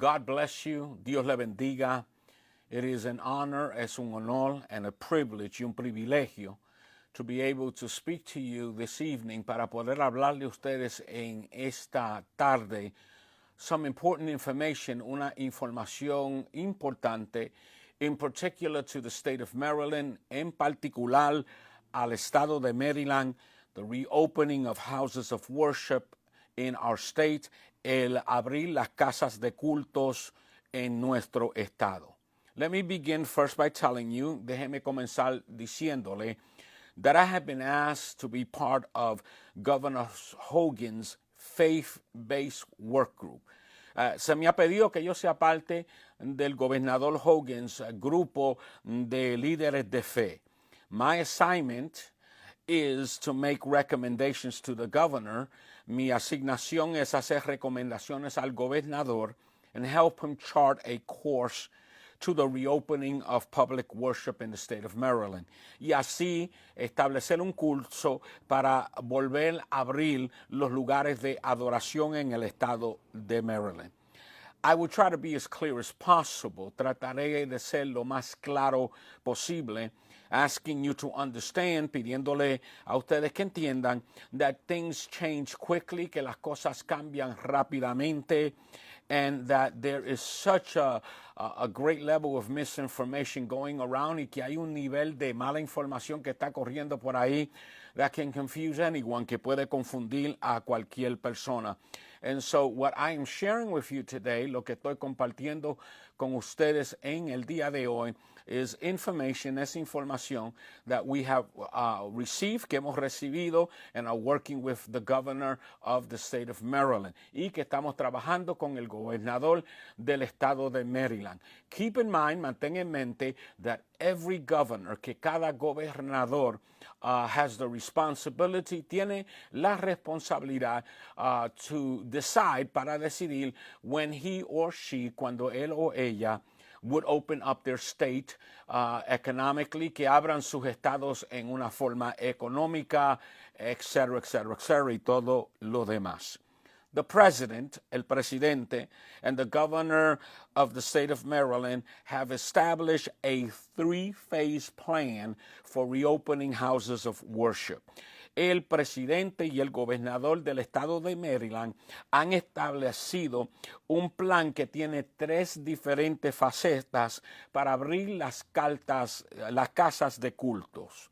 God bless you. Dios le bendiga. It is an honor, es un honor and a privilege y un privilegio to be able to speak to you this evening para poder hablarle a ustedes en esta tarde some important information, una información importante, in particular to the state of Maryland, en particular al estado de Maryland, the reopening of houses of worship in our state, el abrir las casas de cultos en nuestro estado. Let me begin first by telling you, déjeme comenzar diciéndole, that I have been asked to be part of Governor Hogan's faith-based work group. Se me ha pedido que yo sea parte del gobernador Hogan's grupo de líderes de fe. My assignment is to make recommendations to the governor. Mi asignación es hacer recomendaciones al gobernador and help him chart a course to the reopening of public worship in the state of Maryland. Y así establecer un curso para volver a abrir los lugares de adoración en el estado de Maryland. I will try to be as clear as possible. Trataré de ser lo más claro posible, asking you to understand, pidiéndole a ustedes que entiendan that things change quickly, que las cosas cambian rápidamente, and that there is such a great level of misinformation going around y que hay un nivel de mala información que está corriendo por ahí that can confuse anyone, que puede confundir a cualquier persona. And so what I am sharing with you today, lo que estoy compartiendo con ustedes en el día de hoy, is information, es información that we have received, que hemos recibido, and are working with the governor of the state of Maryland, y que estamos trabajando con el gobernador del estado de Maryland. Keep in mind, mantén en mente, that every governor, que cada gobernador has the responsibility, tiene la responsabilidad to decide, para decidir, when he or she, cuando él o ella, would open up their state economically, que abran sus estados en una forma económica, etcétera, etcétera, etcétera, y todo lo demás. The president, el presidente, and the governor of the state of Maryland have established a three-phase plan for reopening houses of worship. El presidente y el gobernador del estado de Maryland han establecido un plan que tiene tres diferentes facetas para abrir las casas de cultos.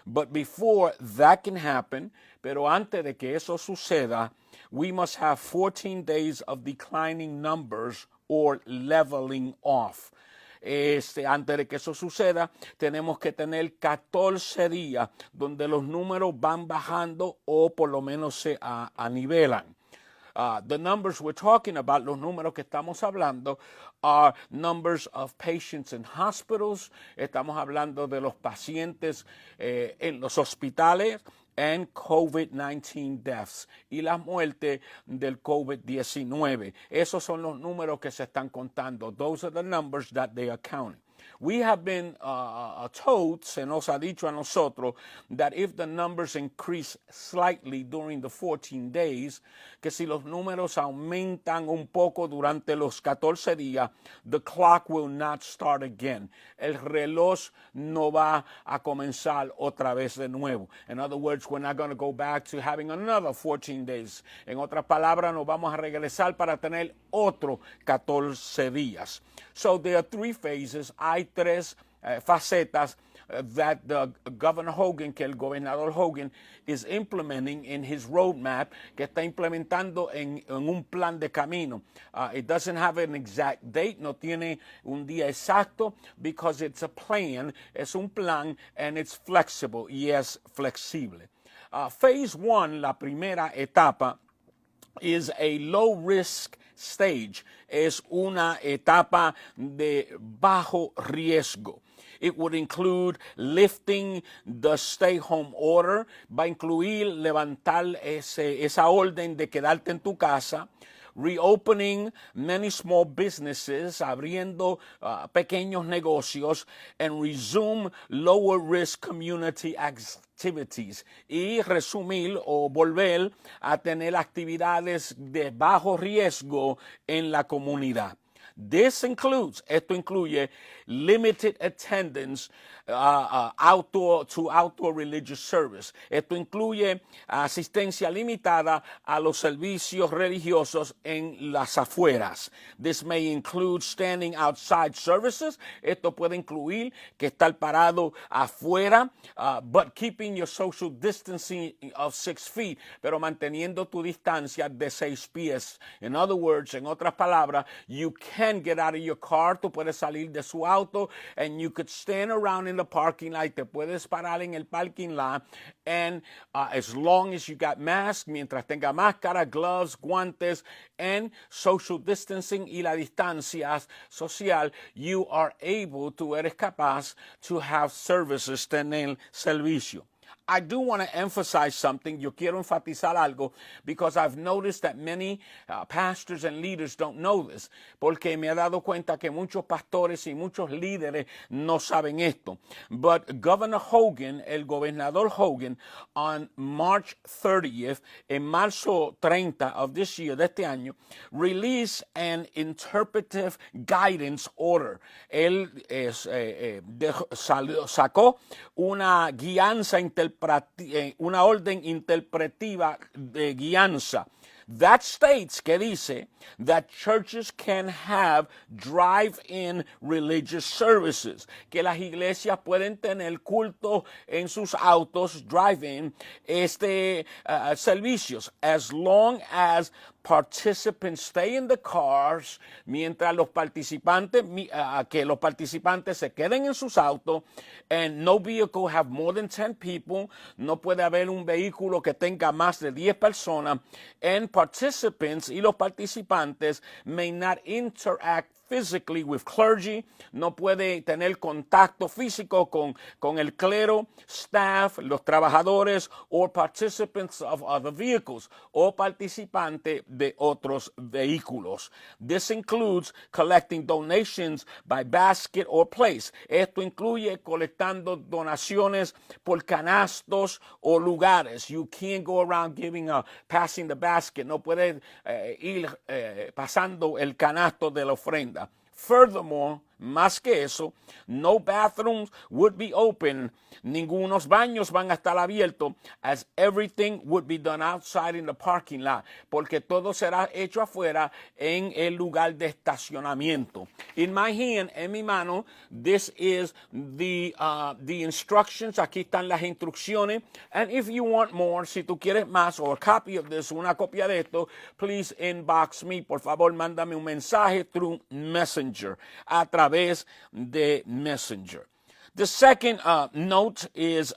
But before that can happen, pero antes de que eso suceda, we must have 14 days of declining numbers or leveling off. Antes de que eso suceda, tenemos que tener 14 días donde los números van bajando o por lo menos se anivelan. The numbers we're talking about, los números que estamos hablando, are numbers of patients in hospitals. Estamos hablando de los pacientes en los hospitales, and COVID-19 deaths, y la muerte del COVID-19. Esos son los números que se están contando. Those are the numbers that they are counting. We have been told, se nos ha dicho a nosotros, that if the numbers increase slightly during the 14 days, que si los números aumentan un poco durante los 14 días, the clock will not start again. El reloj no va a comenzar otra vez de nuevo. In other words, we're not going to go back to having another 14 days. En otras palabras, nos vamos a regresar para tener otro 14 días. So there are three phases. Hay tres facetas that the Governor Hogan, que el gobernador Hogan, is implementing in his roadmap, que está implementando en un plan de camino. It doesn't have an exact date, no tiene un día exacto, because it's a plan, es un plan, and it's flexible, y es flexible. Phase one, la primera etapa, is a low-risk stage. Es una etapa de bajo riesgo. It would include lifting the stay-home order. Va a incluir levantar esa orden de quedarte en tu casa. Reopening many small businesses, abriendo pequeños negocios, and resume lower risk community activities, y resumir o volver a tener actividades de bajo riesgo en la comunidad. Esto incluye limited attendance outdoor religious service. Esto incluye asistencia limitada a los servicios religiosos en las afueras. This may include standing outside services. Esto puede incluir que estar parado afuera, but keeping your social distancing of 6 feet, pero manteniendo tu distancia de 6 pies. In other words, en otras palabras, you can get out of your car, tú puedes salir de su auto, and you could stand around in the parking lot, te puedes parar en el parking lot, and as long as you got mask, mientras tenga máscara, gloves, guantes, and social distancing y la distancia social, you are able, tú eres capaz to have services, tener servicio. I do want to emphasize something. Yo quiero enfatizar algo because I've noticed that many pastors and leaders don't know this. Porque me he dado cuenta que muchos pastores y muchos líderes no saben esto. But Governor Hogan, el gobernador Hogan, on March 30th, en marzo 30 of this year, de este año, released an interpretive guidance order. Él sacó una guianza una orden interpretiva de guianza. That states, que dice, that churches can have drive-in religious services, que las iglesias pueden tener culto en sus autos, drive-in, servicios, as long as participants stay in the cars, mientras los participantes, que los participantes se queden en sus autos, and no vehicle have more than 10 people, no puede haber un vehículo que tenga más de 10 personas, and participants y los participantes may not interact physically with clergy, no puede tener contacto físico con el clero, staff, los trabajadores, or participants of other vehicles, o participantes de otros vehículos. This includes collecting donations by basket or place. Esto incluye colectando donaciones por canastos o lugares. You can't go around passing the basket. No puede ir pasando el canasto de la ofrenda. Furthermore, más que eso, no bathrooms would be open. Ningunos baños van a estar abiertos, as everything would be done outside in the parking lot, porque todo será hecho afuera en el lugar de estacionamiento. In my hand, en mi mano, this is the instructions. Aquí están las instrucciones. And if you want more, si tú quieres más, or a copy of this, una copia de esto, please inbox me. Por favor, mándame un mensaje through Messenger, a través de Messenger. The second note is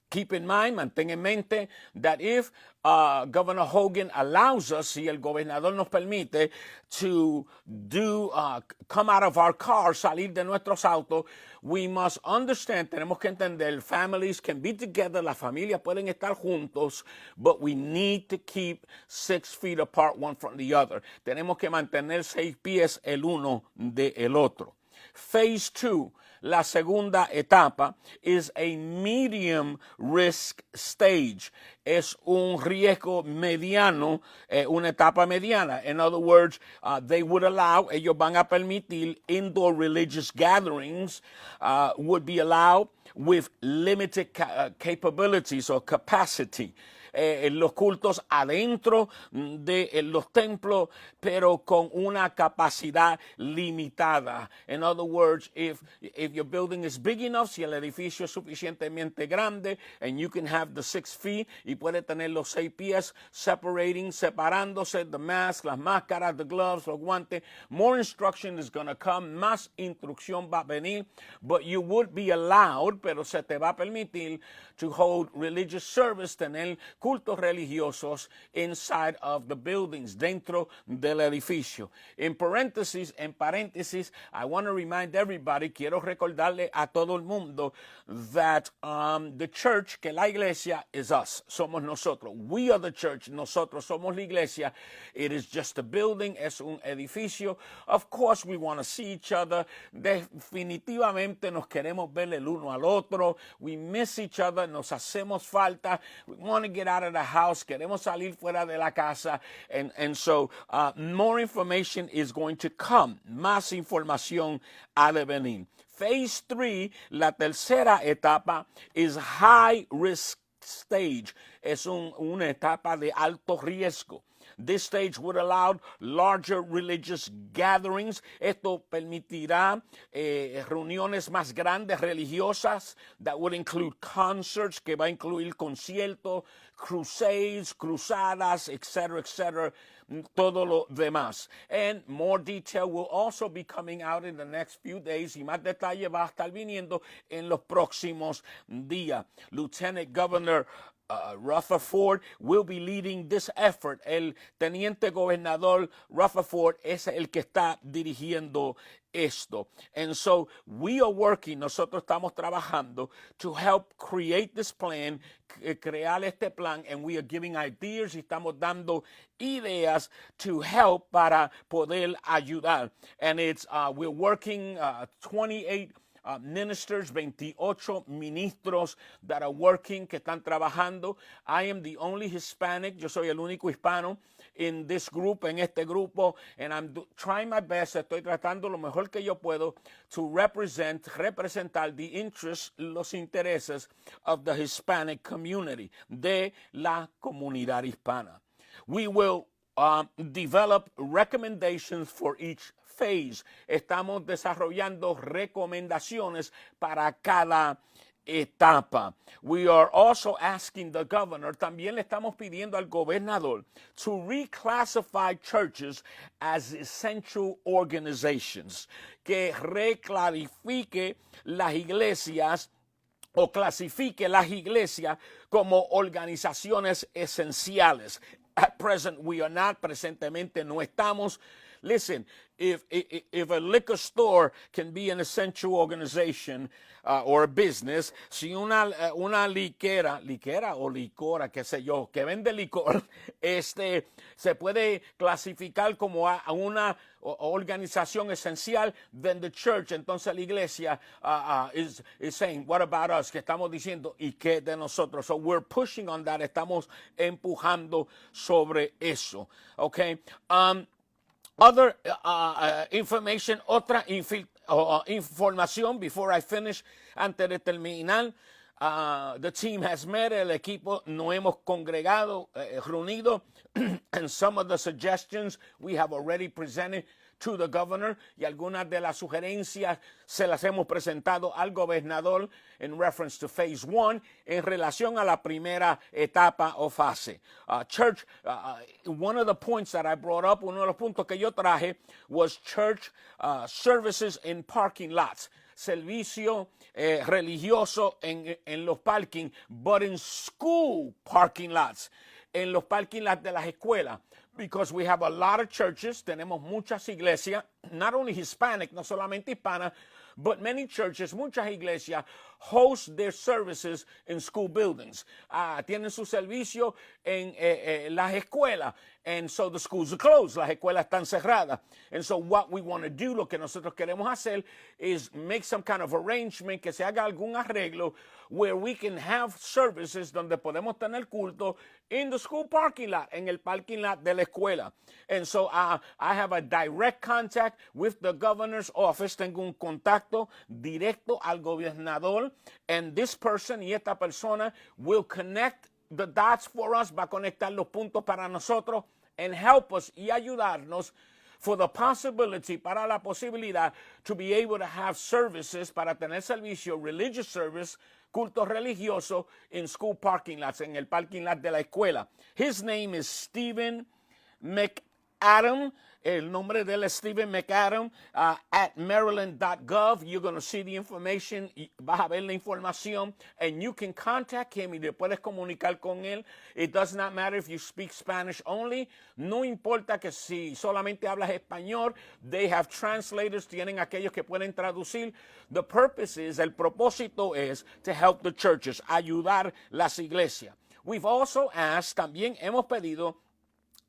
keep in mind, mantén en mente, that if Governor Hogan allows us, si el gobernador nos permite, to come out of our car, salir de nuestros autos, we must understand, tenemos que entender, families can be together, las familias pueden estar juntos, but we need to keep 6 feet apart one from the other. Tenemos que mantener 6 pies el uno del otro. Phase 2, la segunda etapa, is a medium risk stage. Es un riesgo mediano, una etapa mediana. In other words, ellos van a permitir indoor religious gatherings, would be allowed with limited capabilities or capacity. Los cultos adentro de los templos, pero con una capacidad limitada. In other words, if your building is big enough, si el edificio es suficientemente grande, and you can have the 6 feet, y puede tener los 6 pies separándose, the mask, las máscaras, the gloves, los guantes, more instruction is going to come, más instrucción va a venir, but you would be allowed, pero se te va a permitir, to hold religious service, tener cultos religiosos inside of the buildings, dentro del edificio. En paréntesis, I want to remind everybody, quiero recordarle a todo el mundo, that the church, que la iglesia, is us, somos nosotros. We are the church, nosotros somos la iglesia. It is just a building, es un edificio. Of course, we want to see each other. Definitivamente nos queremos ver el uno al otro. We miss each other, nos hacemos falta. We want to get out of the house, queremos salir fuera de la casa, and so more information is going to come. Más información ha de venir. Phase 3, la tercera etapa, is high risk stage. Es una etapa de alto riesgo. This stage would allow larger religious gatherings. Esto permitirá reuniones más grandes religiosas that would include concerts, que va a incluir conciertos, crusades, cruzadas, etc., todo lo demás. And more detail will also be coming out in the next few days, y más detalle va a estar viniendo en los próximos días. Lieutenant Governor Rutherford will be leading this effort. El teniente gobernador Rutherford es el que está dirigiendo esto. And so we are working, nosotros estamos trabajando to help create this plan, crear este plan, and we are giving ideas y estamos dando ideas to help para poder ayudar. And it's we're working 28 ministers, 28 ministros that are working, que están trabajando. I am the only Hispanic, yo soy el único hispano in this group, en este grupo, and I'm trying my best, estoy tratando lo mejor que yo puedo to representar the interests, los intereses of the Hispanic community, de la comunidad hispana. We will develop recommendations for each phase. Estamos desarrollando recomendaciones para cada etapa. We are also asking the governor, también le estamos pidiendo al gobernador to reclassify churches as essential organizations, que reclarifique las iglesias o clasifique las iglesias como organizaciones esenciales. At present, we are not, presentemente no estamos. Listen, if a liquor store can be an essential organization or a business, si una liquera o licora, qué sé yo, que vende licor, se puede clasificar como a una organización esencial, then the church, entonces la iglesia is saying, what about us? Que estamos diciendo, ¿y qué de nosotros? So we're pushing on that, estamos empujando sobre eso, okay? Other information, otra información, before I finish, antes de terminar, the team has met, el equipo nos hemos congregado, reunido, and some of the suggestions we have already presented to the governor, y algunas de las sugerencias se las hemos presentado al gobernador in reference to phase 1, en relación a la primera etapa o fase. Church, one of the points that I brought up, uno de los puntos que yo traje, was church services in parking lots. Servicio religioso en los parking, but in school parking lots, en los parking lots de las escuelas. Because we have a lot of churches, tenemos muchas iglesias, not only Hispanic, no solamente hispana, but many churches, muchas iglesias, host their services in school buildings. Tienen su servicio en las escuelas, and so the schools are closed, las escuelas están cerradas. And so what we want to do, lo que nosotros queremos hacer, is make some kind of arrangement, que se haga algún arreglo, where we can have services donde podemos tener culto in the school parking lot, en el parking lot de la escuela. And so I have a direct contact with the governor's office, tengo un contacto directo al gobernador, and this person y esta persona will connect the dots for us, va a conectar los puntos para nosotros, and help us y ayudarnos for the possibility, para la posibilidad, to be able to have services, para tener servicio, religious service, culto religioso, in school parking lots, en el parking lot de la escuela. His name is Stephen McAdam. El nombre de él es Stephen McAdam. At maryland.gov, you're going to see the information, vas a ver la información, and you can contact him y te puedes comunicar con él. It does not matter if you speak Spanish only. No importa que si solamente hablas español, they have translators, tienen aquellos que pueden traducir. The purpose is, el propósito es to help the churches, ayudar las iglesias. We've also asked, también hemos pedido,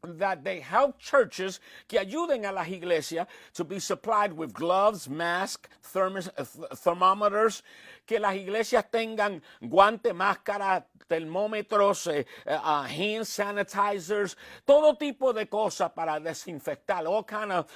that they help churches, que ayuden a las iglesias to be supplied with gloves, masks, thermometers, que las iglesias tengan guantes, máscaras, termómetros, hand sanitizers, todo tipo de cosas para desinfectar, all kind of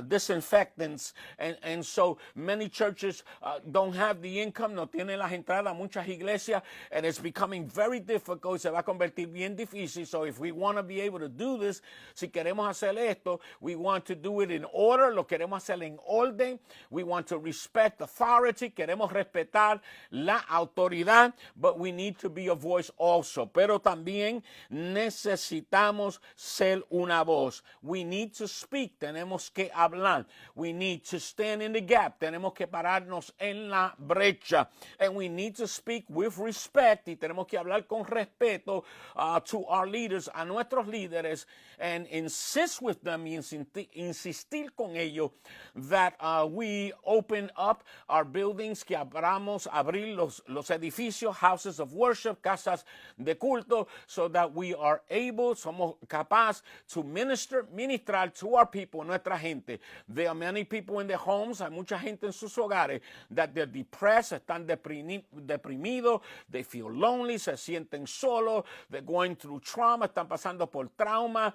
disinfectants. And so many churches don't have the income, no tienen las entradas, muchas iglesias, and it's becoming very difficult, se va a convertir bien difícil. So if we want to be able to do this, si queremos hacer esto, we want to do it in order, lo queremos hacer en orden, we want to respect authority, queremos respetar la autoridad, but we need to be a voice also. Pero también necesitamos ser una voz. We need to speak, tenemos que hablar. We need to stand in the gap, tenemos que pararnos en la brecha. And we need to speak with respect, y tenemos que hablar con respeto to our leaders, a nuestros líderes, and insist with them, y insistir con ellos, that we open up our buildings, que abrir los edificios, houses of worship, casas de culto, so that we are able, somos capaces to ministrar to our people, nuestra gente. There are many people in their homes, hay mucha gente en sus hogares, that they're depressed, están deprimidos, they feel lonely, se sienten solos, they're going through trauma, están pasando por trauma,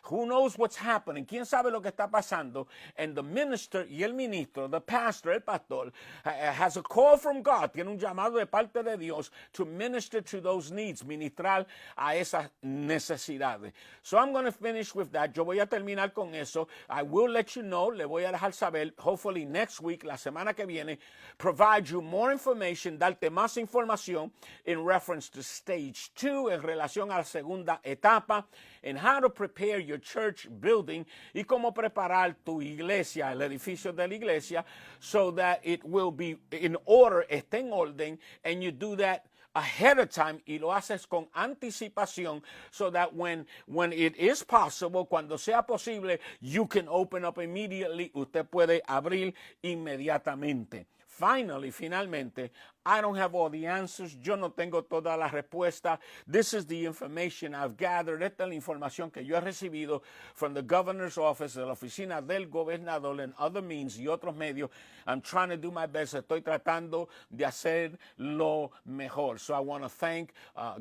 who knows what's happening, quién sabe lo que está pasando, and the minister y el ministro, the pastor, el pastor, has a call from God, tiene un llamado de parte de Dios to minister to those needs, ministrar a esas necesidades. So I'm going to finish with that. Yo voy a terminar con eso. I will let you know, le voy a dejar saber, hopefully next week, la semana que viene, provide you more information, darte más información in reference to stage 2, en relación a la segunda etapa, and how to prepare your church building, y cómo preparar tu iglesia, el edificio de la iglesia, so that it will be in order, esté en orden, and you do that ahead of time, y lo haces con anticipación, so that when it is possible, cuando sea posible, you can open up immediately, usted puede abrir inmediatamente. Finalmente, I don't have all the answers. Yo no tengo toda la respuesta. This is the information I've gathered. Esta es la información que yo he recibido from the governor's office, de la oficina del gobernador, and other means y otros medios. I'm trying to do my best. Estoy tratando de hacer lo mejor. So I want to thank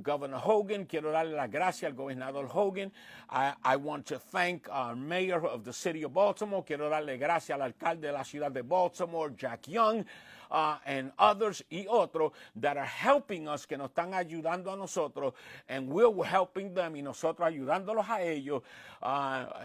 Governor Hogan. Quiero darle las gracias al gobernador Hogan. I want to thank our mayor of the city of Baltimore. Quiero darle gracias al alcalde de la ciudad de Baltimore, Jack Young. And others y otros that are helping us, que nos están ayudando a nosotros, and we're helping them, y nosotros ayudándolos a ellos.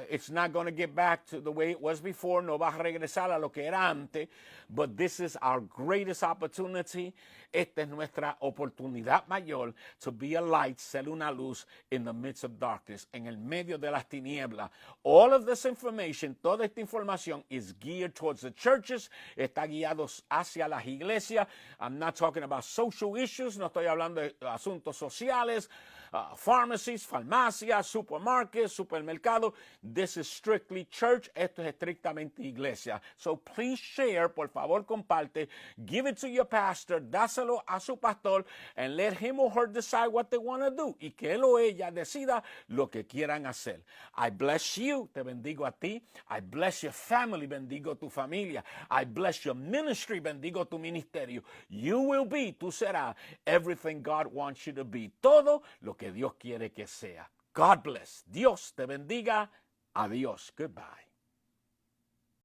It's not going to get back to the way it was before, no va a regresar a lo que era antes, but this is our greatest opportunity. Esta es nuestra oportunidad mayor to be a light, ser una luz in the midst of darkness, en el medio de las tinieblas. All of this information, toda esta información is geared towards the churches, está guiado hacia las iglesias. I'm not talking about social issues, no estoy hablando de asuntos sociales, pharmacies, farmacias, supermarkets, supermercados. This is strictly church. Esto es estrictamente iglesia. So please share, por favor comparte, give it to your pastor, dáselo a su pastor, and let him or her decide what they want to do, y que él o ella decida lo que quieran hacer. I bless you, te bendigo a ti. I bless your family, bendigo tu familia. I bless your ministry, bendigo tu ministerio. You will be, tú serás, everything God wants you to be. Todo lo que Dios quiere que sea. God bless. Dios te bendiga. Adiós. Goodbye.